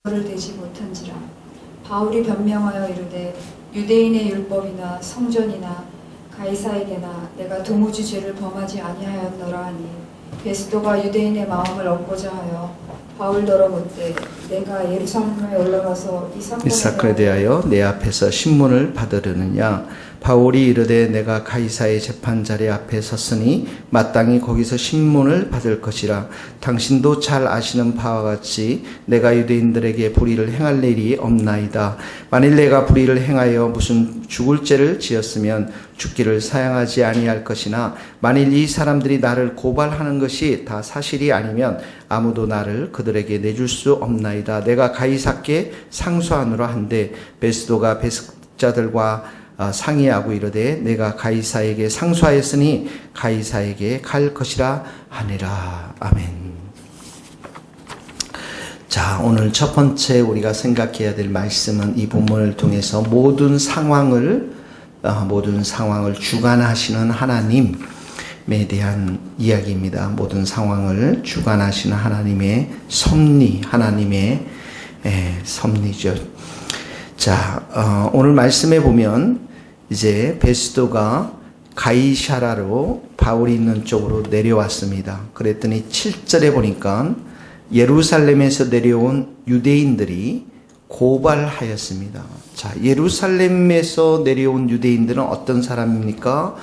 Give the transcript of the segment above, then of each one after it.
를 대지 못한지라. 바울이 변명하여 이르되 유대인의 율법이나 성전이나 가이사에게나 내가 도무지 죄를 범하지 아니하였노라 하니, 베스도가 유대인의 마음을 얻고자 하여 바울더러 묻되 내가 예루살렘에 올라가서 이 사건에 대하여 내 앞에서 신문을 받으려느냐. 바울이 이르되 내가 가이사의 재판자리 앞에 섰으니 마땅히 거기서 신문을 받을 것이라. 당신도 잘 아시는 바와 같이 내가 유대인들에게 불의를 행할 일이 없나이다. 만일 내가 불의를 행하여 무슨 죽을 죄를 지었으면 죽기를 사양하지 아니할 것이나, 만일 이 사람들이 나를 고발하는 것이 다 사실이 아니면 아무도 나를 그들에게 내줄 수 없나이다. 내가 가이사께 상소하노라 한데, 베스도가 배석자들과 상의하고 이르되 내가 가이사에게 상소하였으니 가이사에게 갈 것이라 하니라. 아멘. 자, 오늘 첫 번째 우리가 생각해야 될 말씀은 이 본문을 통해서 모든 상황을 주관하시는 하나님에 대한 이야기입니다. 모든 상황을 주관하시는 하나님의 섭리, 하나님의 섭리죠. 자, 오늘 말씀에 보면 이제 베스도가 가이사라로 바울이 있는 쪽으로 내려왔습니다. 그랬더니 7절에 보니까 예루살렘에서 내려온 유대인들이 고발하였습니다. 자, 예루살렘에서 내려온 유대인들은 어떤 사람입니까?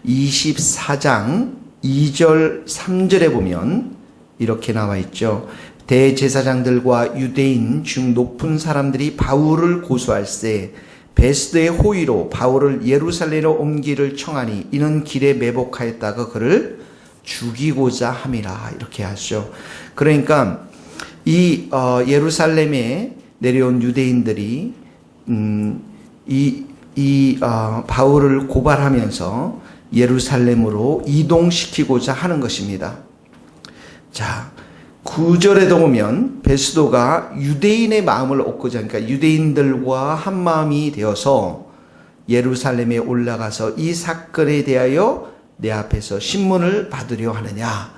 24장 2절 3절에 보면 이렇게 나와 있죠. 대제사장들과 유대인 중 높은 사람들이 바울을 고소할세 베스도의 호의로 바울을 예루살렘으로 옮기를 청하니 이는 길에 매복하였다가 그를 죽이고자 함이라. 이렇게 하죠. 그러니까 이 예루살렘에 내려온 유대인들이 바울을 고발하면서 예루살렘으로 이동시키고자 하는 것입니다. 자, 9절에도 보면 베스도가 유대인의 마음을 얻고자 하니까 유대인들과 한 마음이 되어서 예루살렘에 올라가서 이 사건에 대하여 내 앞에서 신문을 받으려 하느냐.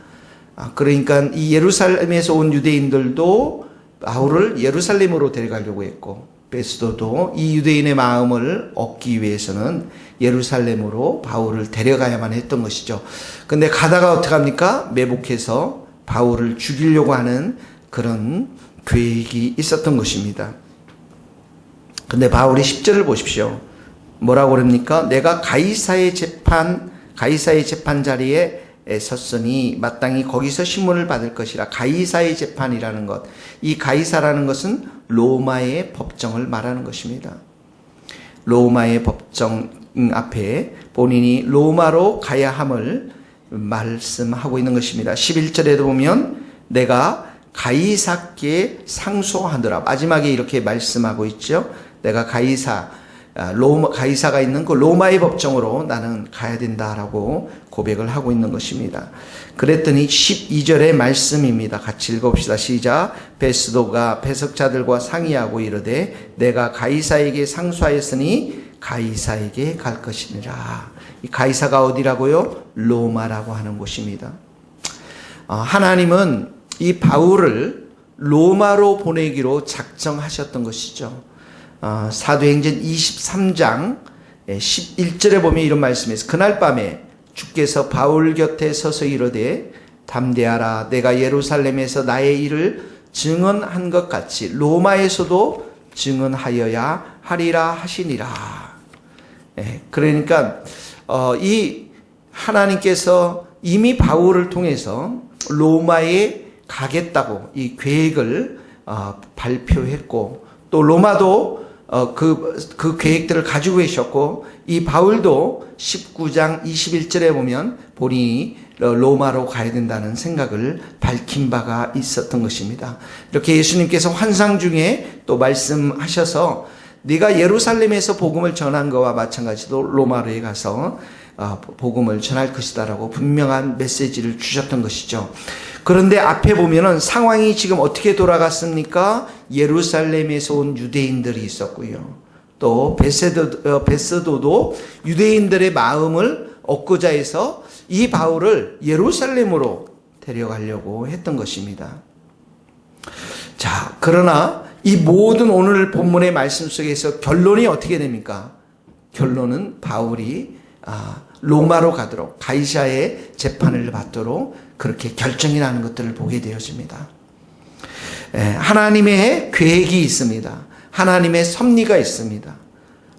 그러니까 이 예루살렘에서 온 유대인들도 바울을 예루살렘으로 데려가려고 했고, 베스도도 이 유대인의 마음을 얻기 위해서는 예루살렘으로 바울을 데려가야만 했던 것이죠. 근데 가다가 어떡합니까? 매복해서 바울을 죽이려고 하는 그런 계획이 있었던 것입니다. 근데 바울이 10절을 보십시오. 뭐라고 그럽니까? 내가 가이사의 재판 자리에 섰으니 마땅히 거기서 신문을 받을 것이라. 가이사의 재판이라는 것, 이 가이사라는 것은 로마의 법정을 말하는 것입니다. 로마의 법정 앞에 본인이 로마로 가야 함을 말씀하고 있는 것입니다. 11절에도 보면 내가 가이사께 상소하더라. 마지막에 이렇게 말씀하고 있죠. 내가 가이사가 있는 그 로마의 법정으로 나는 가야 된다라고 고백을 하고 있는 것입니다. 그랬더니 12절의 말씀입니다. 같이 읽어봅시다. 시작. 베스도가 배석자들과 상의하고 이르되 내가 가이사에게 상소하였으니 가이사에게 갈 것이니라. 이 가이사가 어디라고요? 로마라고 하는 곳입니다. 하나님은 이 바울을 로마로 보내기로 작정하셨던 것이죠. 사도행전 23장 11절에 보면 이런 말씀이 있어요. 그날 밤에 주께서 바울 곁에 서서 이르되 담대하라. 내가 예루살렘에서 나의 일을 증언한 것 같이 로마에서도 증언하여야 하리라 하시니라. 그러니까 이 하나님께서 이미 바울을 통해서 로마에 가겠다고 이 계획을 발표했고, 또 로마도 그 계획들을 가지고 계셨고, 이 바울도 19장 21절에 보면 본인이 로마로 가야 된다는 생각을 밝힌 바가 있었던 것입니다. 이렇게 예수님께서 환상 중에 또 말씀하셔서 네가 예루살렘에서 복음을 전한 것과 마찬가지로 로마로에 가서 복음을 전할 것이다라고 분명한 메시지를 주셨던 것이죠. 그런데 앞에 보면은 상황이 지금 어떻게 돌아갔습니까? 예루살렘에서 온 유대인들이 있었고요. 또 베스도도 유대인들의 마음을 얻고자 해서 이 바울을 예루살렘으로 데려가려고 했던 것입니다. 자, 그러나 이 모든 오늘 본문의 말씀 속에서 결론이 어떻게 됩니까? 결론은 바울이 로마로 가도록, 가이사의 재판을 받도록 그렇게 결정이 나는 것들을 보게 되어집니다. 하나님의 계획이 있습니다. 하나님의 섭리가 있습니다.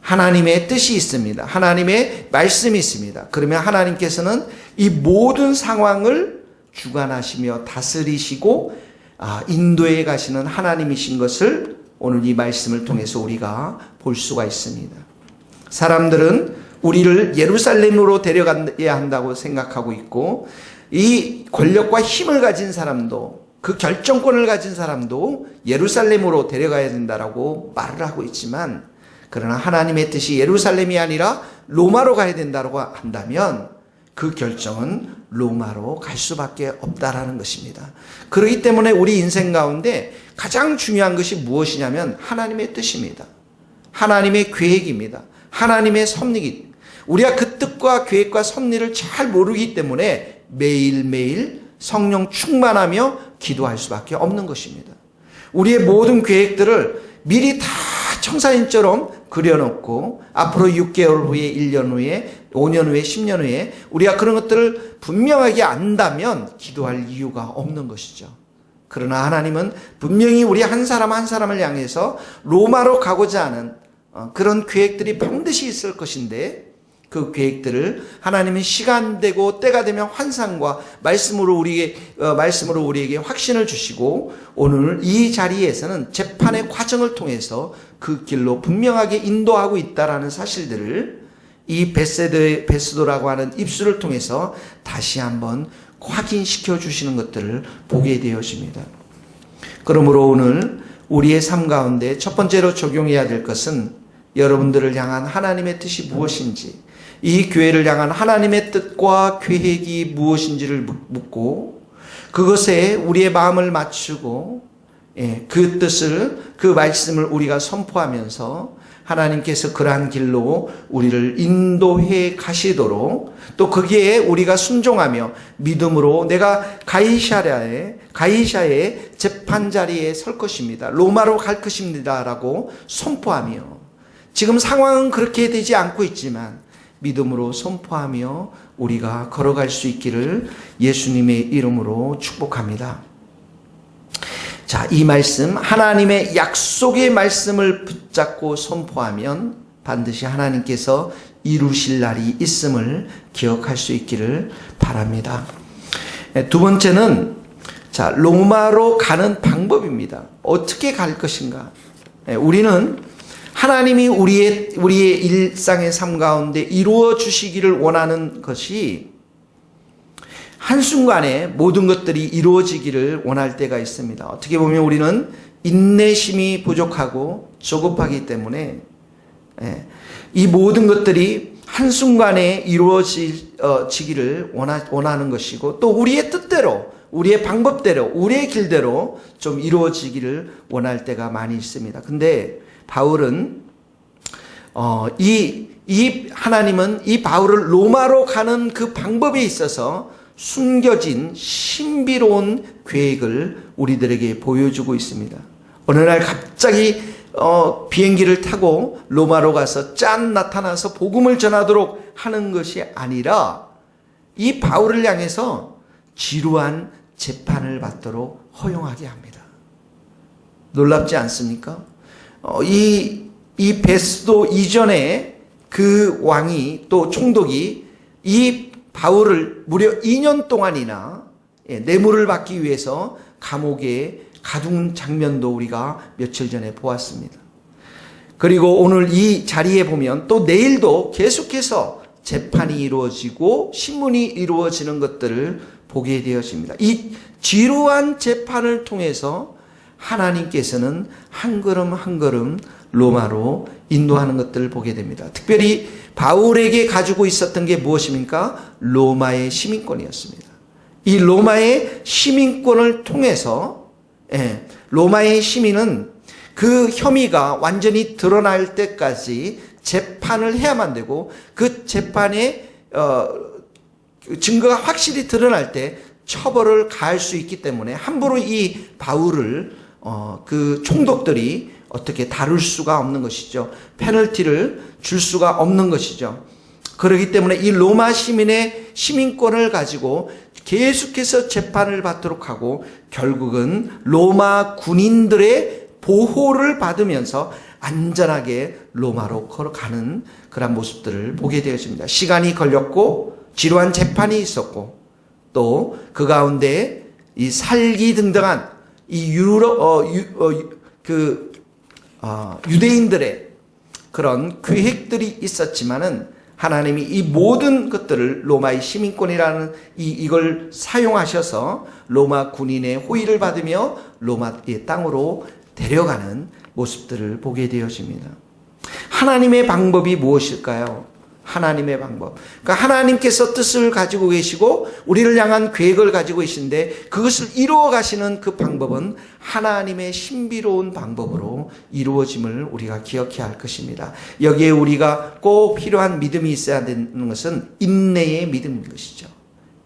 하나님의 뜻이 있습니다. 하나님의 말씀이 있습니다. 그러면 하나님께서는 이 모든 상황을 주관하시며 다스리시고 인도해 가시는 하나님이신 것을 오늘 이 말씀을 통해서 우리가 볼 수가 있습니다. 사람들은 우리를 예루살렘으로 데려가야 한다고 생각하고 있고, 이 권력과 힘을 가진 사람도, 그 결정권을 가진 사람도 예루살렘으로 데려가야 된다라고 말을 하고 있지만, 그러나 하나님의 뜻이 예루살렘이 아니라 로마로 가야 된다고 한다면 그 결정은 로마로 갈 수밖에 없다라는 것입니다. 그렇기 때문에 우리 인생 가운데 가장 중요한 것이 무엇이냐면 하나님의 뜻입니다. 하나님의 계획입니다. 하나님의 섭리입니다. 우리가 그 뜻과 계획과 섭리를 잘 모르기 때문에 매일매일 성령 충만하며 기도할 수밖에 없는 것입니다. 우리의 모든 계획들을 미리 다 청사진처럼 그려놓고 앞으로 6개월 후에, 1년 후에, 5년 후에, 10년 후에 우리가 그런 것들을 분명하게 안다면 기도할 이유가 없는 것이죠. 그러나 하나님은 분명히 우리 한 사람 한 사람을 향해서 로마로 가고자 하는 그런 계획들이 반드시 있을 것인데, 그 계획들을 하나님은 시간되고 때가 되면 환상과 말씀으로 우리에게 확신을 주시고, 오늘 이 자리에서는 재판의 과정을 통해서 그 길로 분명하게 인도하고 있다라는 사실들을 이 베스도라고 하는 입술을 통해서 다시 한번 확인시켜 주시는 것들을 보게 되어집니다. 그러므로 오늘 우리의 삶 가운데 첫 번째로 적용해야 될 것은 여러분들을 향한 하나님의 뜻이 무엇인지, 이 교회를 향한 하나님의 뜻과 계획이 무엇인지를 묻고 그것에 우리의 마음을 맞추고 그 뜻을, 그 말씀을 우리가 선포하면서 하나님께서 그러한 길로 우리를 인도해 가시도록, 또 거기에 우리가 순종하며 믿음으로 내가 가이사야의 재판 자리에 설 것입니다. 로마로 갈 것입니다. 라고 선포하며, 지금 상황은 그렇게 되지 않고 있지만 믿음으로 선포하며 우리가 걸어갈 수 있기를 예수님의 이름으로 축복합니다. 자, 이 말씀, 하나님의 약속의 말씀을 붙잡고 선포하면 반드시 하나님께서 이루실 날이 있음을 기억할 수 있기를 바랍니다. 두 번째는 로마로 가는 방법입니다. 어떻게 갈 것인가? 우리는 하나님이 우리의 일상의 삶 가운데 이루어 주시기를 원하는 것이 한순간에 모든 것들이 이루어지기를 원할 때가 있습니다. 어떻게 보면 우리는 인내심이 부족하고 조급하기 때문에 이 모든 것들이 한순간에 이루어지기를 원하는 것이고, 또 우리의 뜻대로, 우리의 방법대로, 우리의 길대로 좀 이루어지기를 원할 때가 많이 있습니다. 근데 바울은 하나님은 이 바울을 로마로 가는 그 방법에 있어서 숨겨진 신비로운 계획을 우리들에게 보여주고 있습니다. 어느 날 갑자기 비행기를 타고 로마로 가서 짠 나타나서 복음을 전하도록 하는 것이 아니라 이 바울을 향해서 지루한 재판을 받도록 허용하게 합니다. 놀랍지 않습니까? 이 베스도 이전에 그 왕이, 또 총독이 이 바울을 무려 2년 동안이나 뇌물을 받기 위해서 감옥에 가둔 장면도 우리가 며칠 전에 보았습니다. 그리고 오늘 이 자리에 보면 또 내일도 계속해서 재판이 이루어지고 신문이 이루어지는 것들을 보게 되어집니다. 이 지루한 재판을 통해서 하나님께서는 한 걸음 한 걸음 로마로 인도하는 것들을 보게 됩니다. 특별히 바울에게 가지고 있었던 게 무엇입니까? 로마의 시민권이었습니다. 이 로마의 시민권을 통해서 로마의 시민은 그 혐의가 완전히 드러날 때까지 재판을 해야만 되고, 그 재판에 증거가 확실히 드러날 때 처벌을 가할 수 있기 때문에 함부로 이 바울을 그 총독들이 어떻게 다룰 수가 없는 것이죠. 페널티를 줄 수가 없는 것이죠. 그렇기 때문에 이 로마 시민의 시민권을 가지고 계속해서 재판을 받도록 하고 결국은 로마 군인들의 보호를 받으면서 안전하게 로마로 걸어가는 그런 모습들을 보게 되었습니다. 시간이 걸렸고 지루한 재판이 있었고 또 그 가운데 이 살기등등한 이 유대인들의 그런 계획들이 있었지만은 하나님이 이 모든 것들을 로마의 시민권이라는 이걸 사용하셔서 로마 군인의 호의를 받으며 로마의 땅으로 데려가는 모습들을 보게 되어집니다. 하나님의 방법이 무엇일까요? 하나님의 방법. 그러니까 하나님께서 뜻을 가지고 계시고 우리를 향한 계획을 가지고 계신데 그것을 이루어 가시는 그 방법은 하나님의 신비로운 방법으로 이루어짐을 우리가 기억해야 할 것입니다. 여기에 우리가 꼭 필요한 믿음이 있어야 되는 것은 인내의 믿음인 것이죠.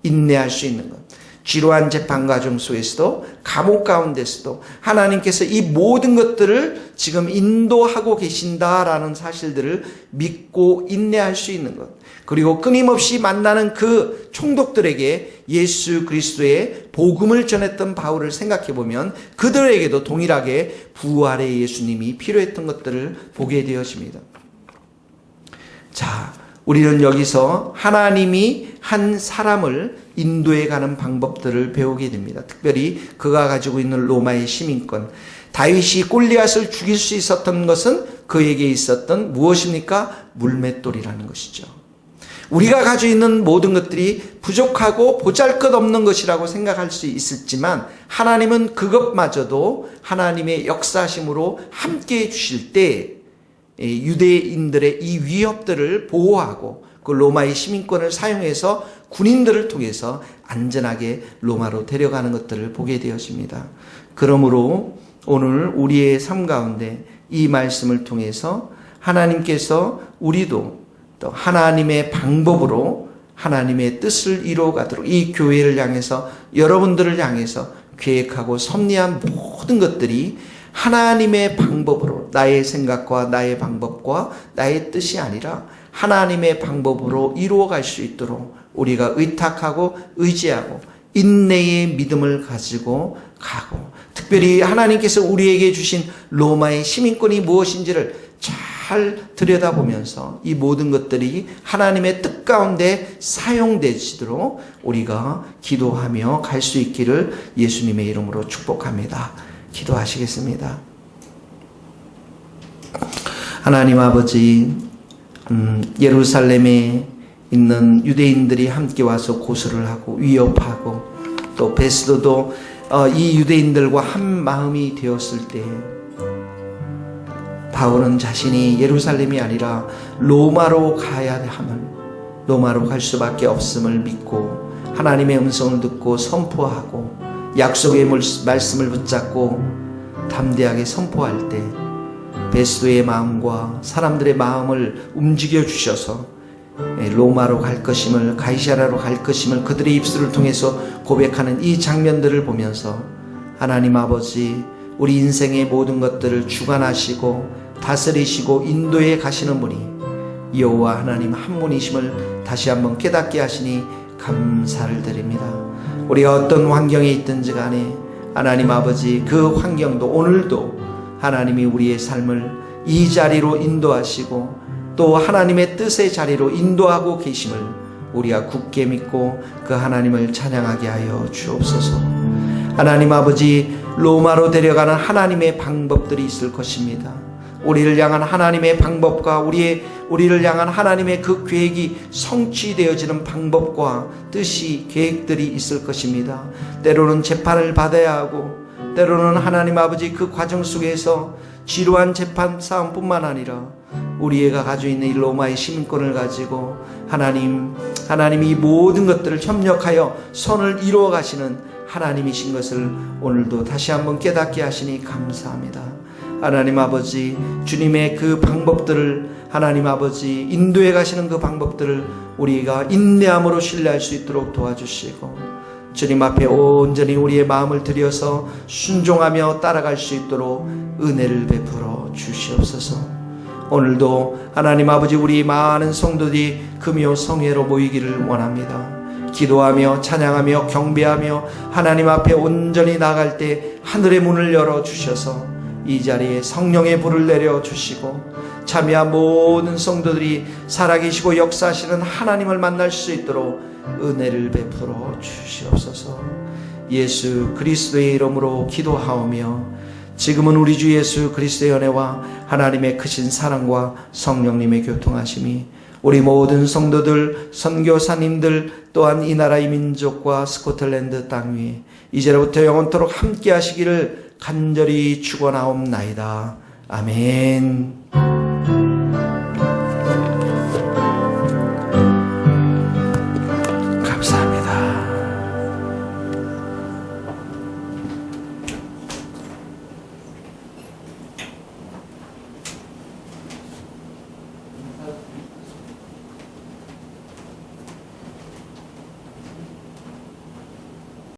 인내할 수 있는 것. 지루한 재판 과정 속에서도 감옥 가운데서도 하나님께서 이 모든 것들을 지금 인도하고 계신다라는 사실들을 믿고 인내할 수 있는 것. 그리고 끊임없이 만나는 그 총독들에게 예수 그리스도의 복음을 전했던 바울을 생각해 보면 그들에게도 동일하게 부활의 예수님이 필요했던 것들을 보게 되어집니다. 자, 우리는 여기서 하나님이 한 사람을 인도해 가는 방법들을 배우게 됩니다. 특별히 그가 가지고 있는 로마의 시민권. 다윗이 골리앗을 죽일 수 있었던 것은 그에게 있었던 무엇입니까? 물맷돌이라는 것이죠. 우리가 가지고 있는 모든 것들이 부족하고 보잘것없는 것이라고 생각할 수 있을지만 하나님은 그것마저도 하나님의 역사심으로 함께해 주실 때 유대인들의 이 위협들을 보호하고 그 로마의 시민권을 사용해서 군인들을 통해서 안전하게 로마로 데려가는 것들을 보게 되어집니다. 그러므로 오늘 우리의 삶 가운데 이 말씀을 통해서 하나님께서 우리도 또 하나님의 방법으로 하나님의 뜻을 이루어가도록 이 교회를 향해서 여러분들을 향해서 계획하고 섭리한 모든 것들이 하나님의 방법으로 나의 생각과 나의 방법과 나의 뜻이 아니라 하나님의 방법으로 이루어갈 수 있도록 우리가 의탁하고 의지하고 인내의 믿음을 가지고 가고 특별히 하나님께서 우리에게 주신 로마의 시민권이 무엇인지를 잘 들여다보면서 이 모든 것들이 하나님의 뜻 가운데 사용되시도록 우리가 기도하며 갈 수 있기를 예수님의 이름으로 축복합니다. 기도하시겠습니다. 하나님 아버지, 예루살렘에 있는 유대인들이 함께 와서 고소를 하고 위협하고 또 베스도도 이 유대인들과 한 마음이 되었을 때 바울은 자신이 예루살렘이 아니라 로마로 가야 함을 로마로 갈 수밖에 없음을 믿고 하나님의 음성을 듣고 선포하고 약속의 말씀을 붙잡고 담대하게 선포할 때 베스도의 마음과 사람들의 마음을 움직여 주셔서 로마로 갈 것임을 가이사랴로 갈 것임을 그들의 입술을 통해서 고백하는 이 장면들을 보면서 하나님 아버지 우리 인생의 모든 것들을 주관하시고 다스리시고 인도해 가시는 분이 여호와 하나님 한 분이심을 다시 한번 깨닫게 하시니 감사를 드립니다. 우리가 어떤 환경에 있든지 간에 하나님 아버지 그 환경도 오늘도 하나님이 우리의 삶을 이 자리로 인도하시고 또 하나님의 뜻의 자리로 인도하고 계심을 우리가 굳게 믿고 그 하나님을 찬양하게 하여 주옵소서. 하나님 아버지 로마로 데려가는 하나님의 방법들이 있을 것입니다. 우리를 향한 하나님의 방법과 우리를 향한 하나님의 그 계획이 성취되어지는 방법과 뜻이 계획들이 있을 것입니다. 때로는 재판을 받아야 하고 때로는 하나님 아버지 그 과정 속에서 지루한 재판 싸움뿐만 아니라 우리가 가지고 있는 이 로마의 시민권을 가지고 하나님이 이 모든 것들을 협력하여 선을 이루어 가시는 하나님이신 것을 오늘도 다시 한번 깨닫게 하시니 감사합니다. 하나님 아버지 주님의 그 방법들을 하나님 아버지 인도해 가시는 그 방법들을 우리가 인내함으로 신뢰할 수 있도록 도와주시고 주님 앞에 온전히 우리의 마음을 들여서 순종하며 따라갈 수 있도록 은혜를 베풀어 주시옵소서. 오늘도 하나님 아버지, 우리 많은 성도들이 금요 성회로 모이기를 원합니다. 기도하며 찬양하며 경배하며 하나님 앞에 온전히 나갈 때 하늘의 문을 열어 주셔서 이 자리에 성령의 불을 내려 주시고 참여한 모든 성도들이 살아계시고 역사하시는 하나님을 만날 수 있도록 은혜를 베풀어 주시옵소서. 예수 그리스도의 이름으로 기도하오며 지금은 우리 주 예수 그리스도의 은혜와 하나님의 크신 사랑과 성령님의 교통하심이 우리 모든 성도들, 선교사님들 또한 이 나라의 민족과 스코틀랜드 땅 위에 이제로부터 영원토록 함께 하시기를 간절히 축원하옵나이다. 아멘.